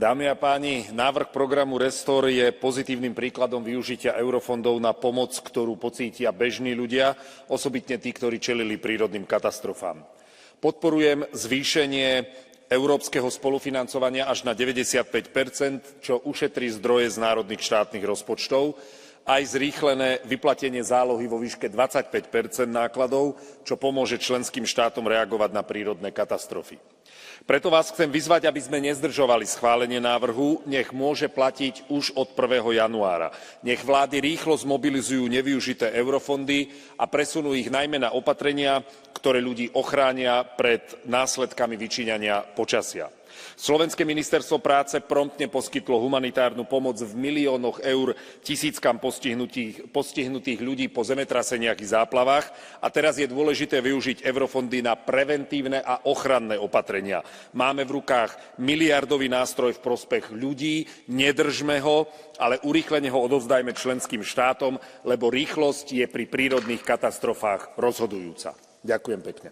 Dámy a páni, návrh programu Restore je pozitívnym príkladom využitia eurofondov na pomoc, ktorú pocítia bežní ľudia, osobitne tí, ktorí čelili prírodným katastrofám. Podporujem zvýšenie európskeho spolufinancovania až na 95%, čo ušetrí zdroje z národných štátnych rozpočtov, aj zrýchlené vyplatenie zálohy vo výške 25% nákladov, čo pomôže členským štátom reagovať na prírodné katastrofy. Preto vás chcem vyzvať, aby sme nezdržovali schválenie návrhu, nech môže platiť už od 1. januára. Nech vlády rýchlo zmobilizujú nevyužité eurofondy a presunú ich najmä na opatrenia, ktoré ľudí ochránia pred následkami vyčíňania počasia. Slovenské ministerstvo práce promptne poskytlo humanitárnu pomoc v miliónoch eur tisíckam postihnutých ľudí po zemetraseniach i záplavách a teraz je dôležité využiť eurofondy na preventívne a ochranné opatrenia. Máme v rukách miliardový nástroj v prospech ľudí, nedržme ho, ale urýchlene ho odovzdajme členským štátom, lebo rýchlosť je pri prírodných katastrofách rozhodujúca. Ďakujem pekne.